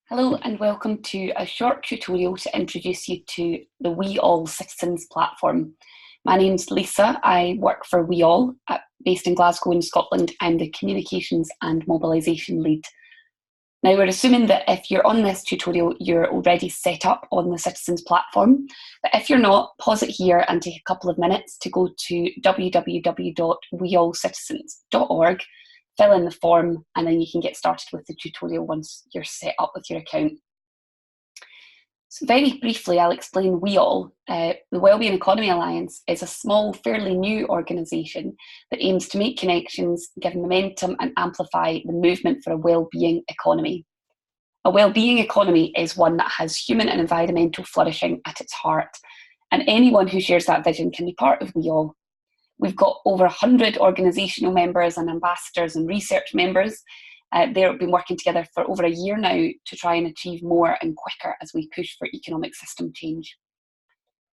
Hello and welcome to a short tutorial to introduce you to the WEAll Citizens platform. My name's Lisa. I work for WEAll, based in Glasgow in Scotland. I'm the Communications and Mobilisation Lead. Now, we're assuming that if you're on this tutorial, you're already set up on the Citizens platform. But if you're not, pause it here and take a couple of minutes to go to www.weallcitizens.org, fill in the form, and then you can get started with the tutorial once you're set up with your account. So very briefly, I'll explain WEAll. The Wellbeing Economy Alliance is a small, fairly new organisation that aims to make connections, give momentum and amplify the movement for a wellbeing economy. A wellbeing economy is one that has human and environmental flourishing at its heart, and anyone who shares that vision can be part of WEAll. We've got over 100 organisational members and ambassadors and research members. They've been working together for over a year now to try and achieve more and quicker as we push for economic system change.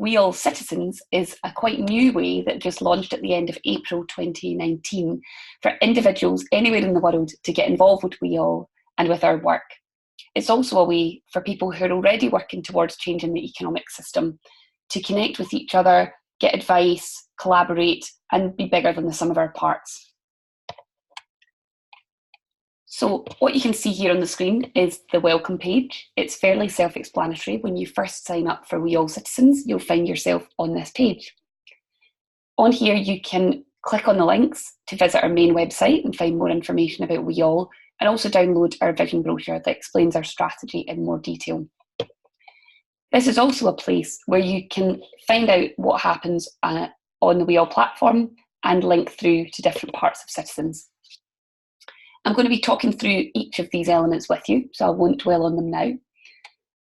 WEAll Citizens is a quite new way that just launched at the end of April 2019 for individuals anywhere in the world to get involved with WEAll and with our work. It's also a way for people who are already working towards changing the economic system to connect with each other, get advice, collaborate, and be bigger than the sum of our parts. So what you can see here on the screen is the welcome page. It's fairly self-explanatory. When you first sign up for WEAll Citizens, you'll find yourself on this page. On here, you can click on the links to visit our main website and find more information about WEAll, and also download our vision brochure that explains our strategy in more detail. This is also a place where you can find out what happens on the WEAll platform and link through to different parts of Citizens. I'm going to be talking through each of these elements with you, so I won't dwell on them now.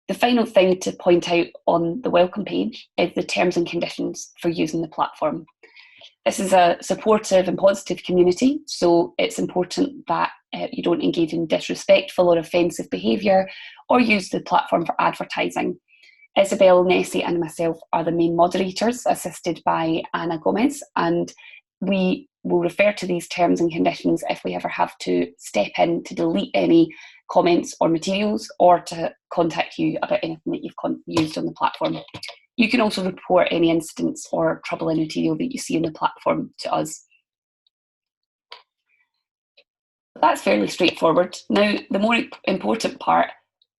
The final thing to point out on the welcome page is the terms and conditions for using the platform. This is a supportive and positive community, so it's important that you don't engage in disrespectful or offensive behaviour or use the platform for advertising. Isabel, Nessie and myself are the main moderators, assisted by Anna Gomez, and we will refer to these terms and conditions if we ever have to step in to delete any comments or materials, or to contact you about anything that you've used on the platform. You can also report any incidents or troubling material that you see on the platform to us. That's fairly straightforward. Now, the more important part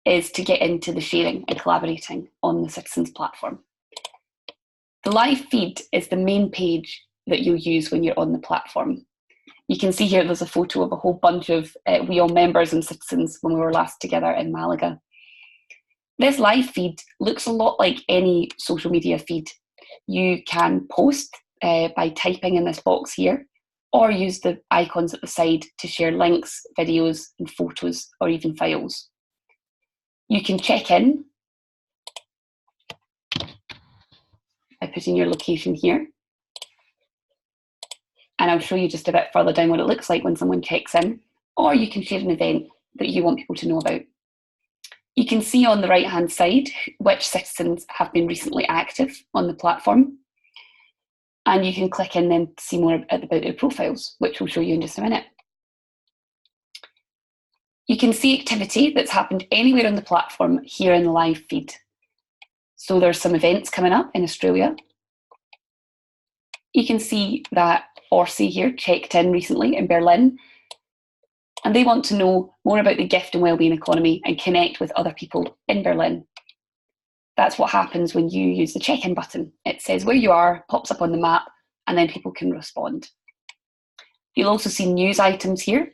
is to get into the sharing and collaborating on the Citizens platform. The live feed is the main page that you'll use when you're on the platform. You can see here there's a photo of a whole bunch of WEAll members and citizens when we were last together in Malaga. This live feed looks a lot like any social media feed. You can post by typing in this box here, or use the icons at the side to share links, videos and photos, or even files. You can check in by putting your location here. And I'll show you just a bit further down what it looks like when someone checks in, or you can share an event that you want people to know about. You can see on the right-hand side which citizens have been recently active on the platform. And you can click in then to see more about their profiles, which we'll show you in just a minute. You can see activity that's happened anywhere on the platform here in the live feed. So there's some events coming up in Australia. You can see that Orsi here checked in recently in Berlin, and they want to know more about the gift and wellbeing economy and connect with other people in Berlin. That's what happens when you use the check-in button. It says where you are, pops up on the map, and then people can respond. You'll also see news items here.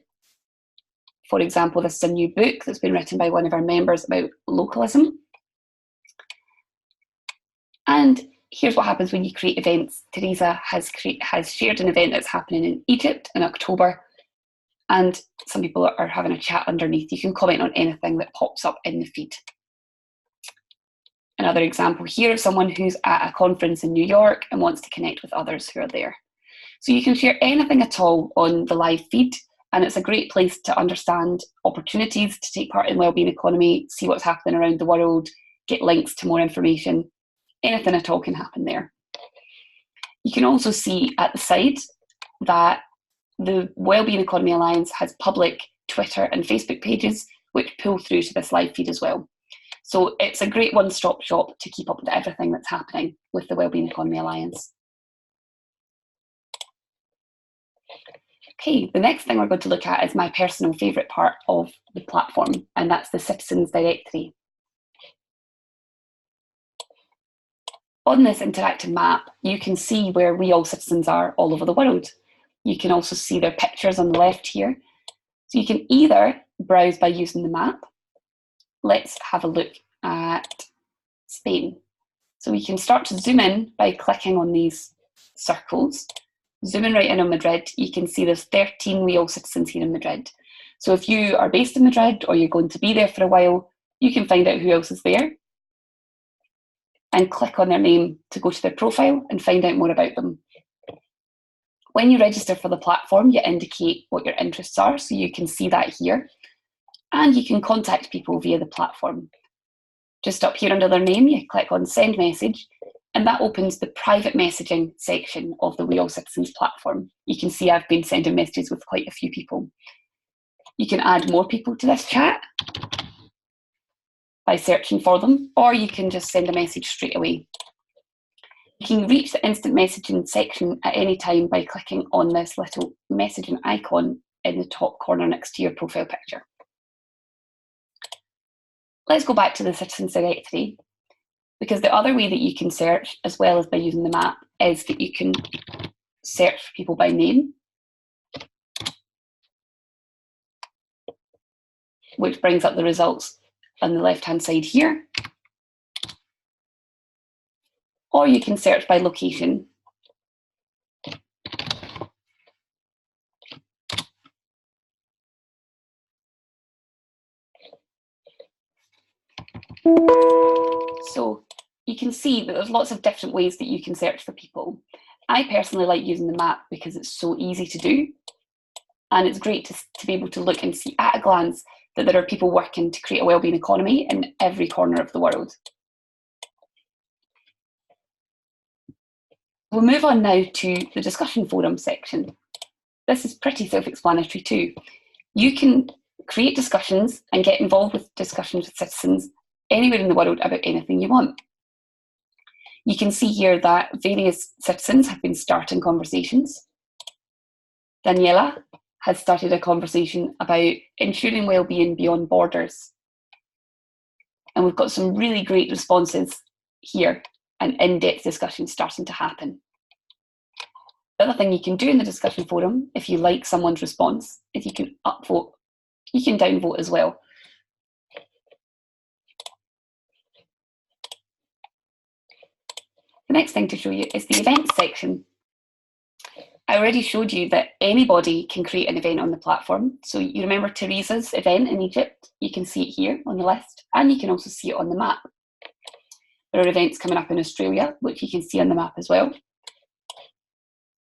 For example, this is a new book that's been written by one of our members about localism. And here's what happens when you create events. Teresa has shared an event that's happening in Egypt in October, and some people are having a chat underneath. You can comment on anything that pops up in the feed. Another example here of someone who's at a conference in New York and wants to connect with others who are there. So you can share anything at all on the live feed, and it's a great place to understand opportunities to take part in wellbeing economy, see what's happening around the world, get links to more information. Anything at all can happen there. You can also see at the side that the Wellbeing Economy Alliance has public Twitter and Facebook pages which pull through to this live feed as well. So it's a great one-stop shop to keep up with everything that's happening with the Wellbeing Economy Alliance. Okay, the next thing we're going to look at is my personal favourite part of the platform, and that's the Citizens directory. On this interactive map, you can see where WEAll Citizens are all over the world. You can also see their pictures on the left here. So you can either browse by using the map. Let's have a look at Spain. So we can start to zoom in by clicking on these circles. Zooming right in on Madrid, you can see there's 13 WEAll Citizens here in Madrid. So if you are based in Madrid or you're going to be there for a while, you can find out who else is there and click on their name to go to their profile and find out more about them. When you register for the platform, you indicate what your interests are, so you can see that here. And you can contact people via the platform. Just up here under their name, you click on Send Message, and that opens the private messaging section of the WEAll Citizens platform. You can see I've been sending messages with quite a few people. You can add more people to this chat by searching for them, or you can just send a message straight away. You can reach the instant messaging section at any time by clicking on this little messaging icon in the top corner next to your profile picture. Let's go back to the Citizens directory, because the other way that you can search, as well as by using the map, is that you can search for people by name, which brings up the results on the left-hand side here. Or you can search by location. So you can see that there's lots of different ways that you can search for people. I personally like using the map because it's so easy to do. And it's great to be able to look and see at a glance that there are people working to create a wellbeing economy in every corner of the world. We'll move on now to the discussion forum section. This is pretty self-explanatory too. You can create discussions and get involved with discussions with citizens anywhere in the world about anything you want. You can see here that various citizens have been starting conversations. Daniela has started a conversation about ensuring wellbeing beyond borders. And we've got some really great responses here and in-depth discussions starting to happen. The other thing you can do in the discussion forum, if you like someone's response, is you can upvote, you can downvote as well. The next thing to show you is the events section. I already showed you that anybody can create an event on the platform. So you remember Teresa's event in Egypt? You can see it here on the list, and you can also see it on the map. There are events coming up in Australia, which you can see on the map as well.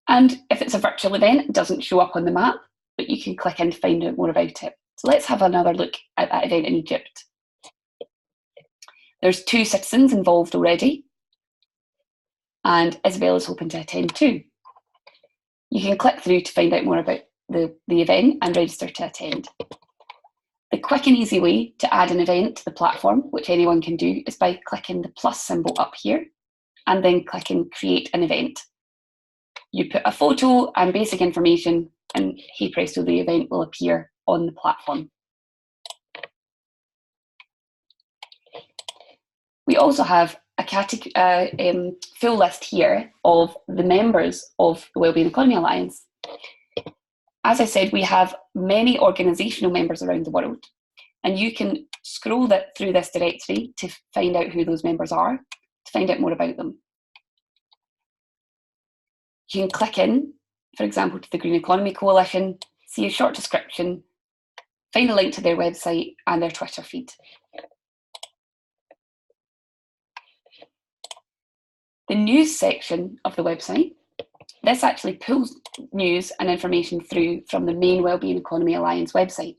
And if it's a virtual event, it doesn't show up on the map, but you can click in to find out more about it. So let's have another look at that event in Egypt. There's 2 citizens involved already, and Isabel is hoping to attend too. You can click through to find out more about the event and register to attend. The quick and easy way to add an event to the platform, which anyone can do, is by clicking the plus symbol up here and then clicking create an event. You put a photo and basic information, and hey presto, the event will appear on the platform. We also have a full list here of the members of the Wellbeing Economy Alliance. As I said, we have many organisational members around the world, and you can scroll through this directory to find out who those members are, to find out more about them. You can click in, for example, to the Green Economy Coalition, see a short description, find a link to their website and their Twitter feed. The news section of the website, this actually pulls news and information through from the main Wellbeing Economy Alliance website.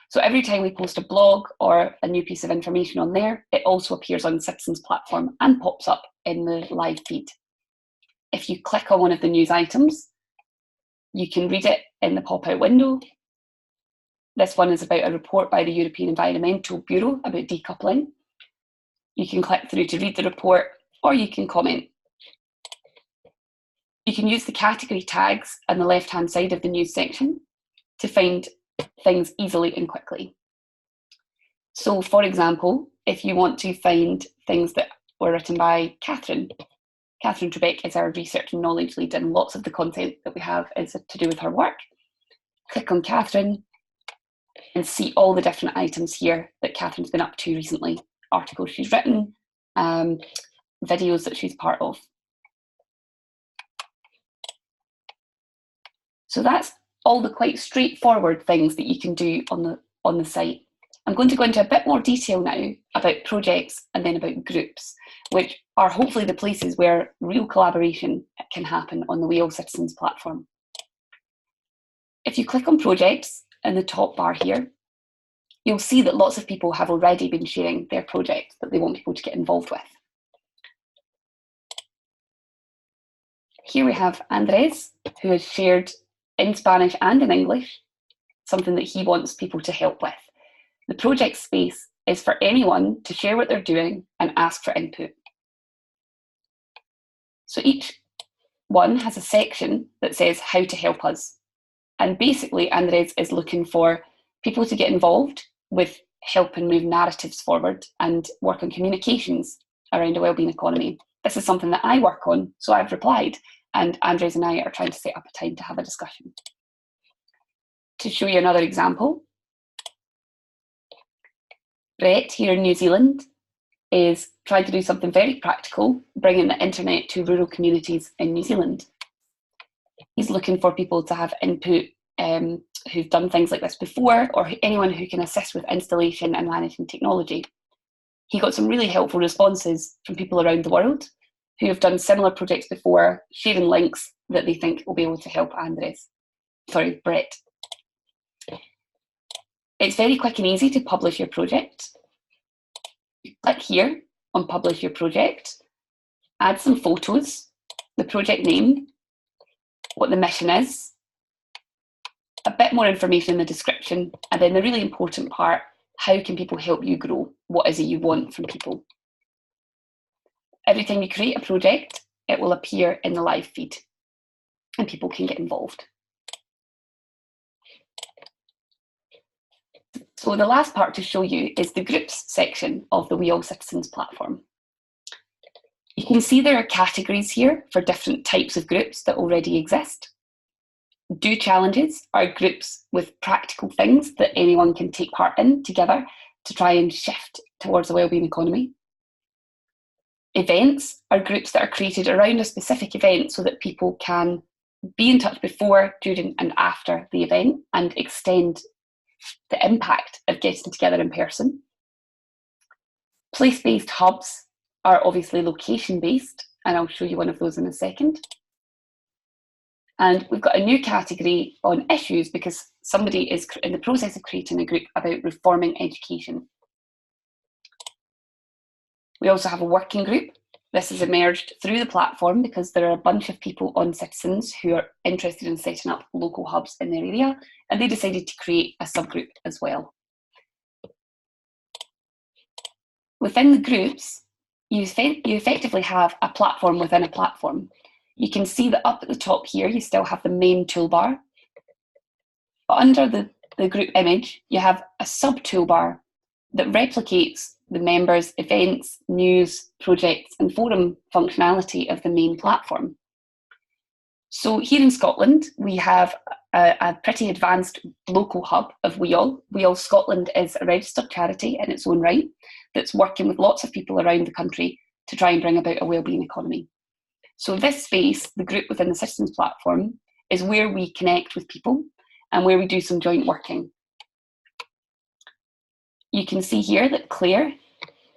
So every time we post a blog or a new piece of information on there, it also appears on the Citizens platform and pops up in the live feed. If you click on one of the news items, you can read it in the pop-out window. This one is about a report by the European Environmental Bureau about decoupling. You can click through to read the report, or you can comment. You can use the category tags on the left-hand side of the news section to find things easily and quickly. So, for example, if you want to find things that were written by Catherine Trebek is our research and knowledge lead, and lots of the content that we have is to do with her work. Click on Catherine and see all the different items here that Catherine's been up to recently. Articles she's written, videos that she's part of. So that's all the quite straightforward things that you can do on the site. I'm going to go into a bit more detail now about projects and then about groups, which are hopefully the places where real collaboration can happen on the WEAll Citizens platform. If you click on projects in the top bar here, you'll see that lots of people have already been sharing their projects that they want people to get involved with. Here we have Andres, who has shared in Spanish and in English something that he wants people to help with. The project space is for anyone to share what they're doing and ask for input. So each one has a section that says how to help us. And basically, Andres is looking for people to get involved with helping move narratives forward and work on communications around a wellbeing economy. This is something that I work on, so I've replied, and Andres and I are trying to set up a time to have a discussion. To show you another example, Brett here in New Zealand is trying to do something very practical, bringing the internet to rural communities in New Zealand. He's looking for people to have input who've done things like this before, or anyone who can assist with installation and managing technology. He got some really helpful responses from people around the world who have done similar projects before, sharing links that they think will be able to help Brett. It's very quick and easy to publish your project. Click here on Publish Your Project, add some photos, the project name, what the mission is, a bit more information in the description, and then the really important part, how can people help you grow? What is it you want from people? Every time you create a project, it will appear in the live feed and people can get involved. So the last part to show you is the groups section of the WEAll Citizens platform. You can see there are categories here for different types of groups that already exist. Do challenges are groups with practical things that anyone can take part in together to try and shift towards a wellbeing economy. Events are groups that are created around a specific event so that people can be in touch before, during and after the event and extend the impact of getting together in person. Place-based hubs are obviously location-based, and I'll show you one of those in a second. And we've got a new category on issues because somebody is in the process of creating a group about reforming education. We also have a working group. This has emerged through the platform because there are a bunch of people on Citizens who are interested in setting up local hubs in their area, and they decided to create a subgroup as well. Within the groups, you effectively have a platform within a platform. You can see that up at the top here, you still have the main toolbar. But under the group image, you have a sub-toolbar that replicates the members' events, news, projects, and forum functionality of the main platform. So here in Scotland, we have a pretty advanced local hub of WEAll. WEAll Scotland is a registered charity in its own right that's working with lots of people around the country to try and bring about a wellbeing economy. So this space, the group within the Citizens platform, is where we connect with people and where we do some joint working. You can see here that Claire,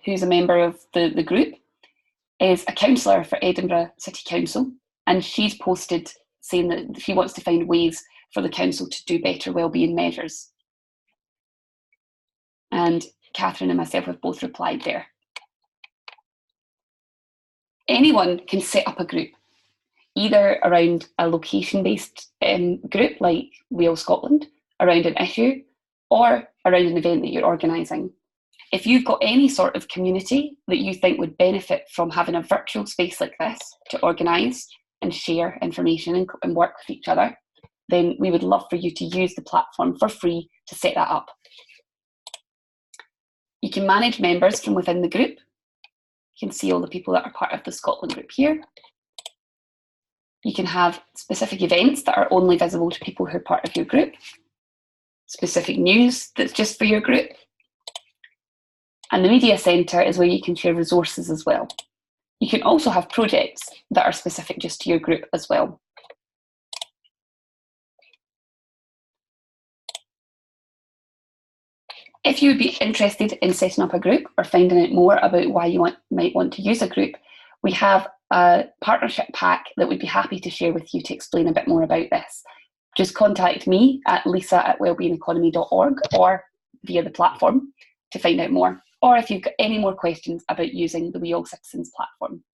who's a member of the group, is a councillor for Edinburgh City Council, and she's posted saying that she wants to find ways for the council to do better wellbeing measures. And Catherine and myself have both replied there. Anyone can set up a group, either around a location-based group like WEAll Scotland, around an issue, or around an event that you're organising. If you've got any sort of community that you think would benefit from having a virtual space like this to organise and share information and work with each other, then we would love for you to use the platform for free to set that up. You can manage members from within the group. You can see all the people that are part of the Scotland group here. You can have specific events that are only visible to people who are part of your group, specific news that's just for your group. And the media centre is where you can share resources as well. You can also have projects that are specific just to your group as well. If you would be interested in setting up a group or finding out more about why you might want to use a group, we have a partnership pack that we'd be happy to share with you to explain a bit more about this. Just contact me at lisa@wellbeingeconomy.org or via the platform to find out more, or if you've got any more questions about using the WEAll Citizens platform.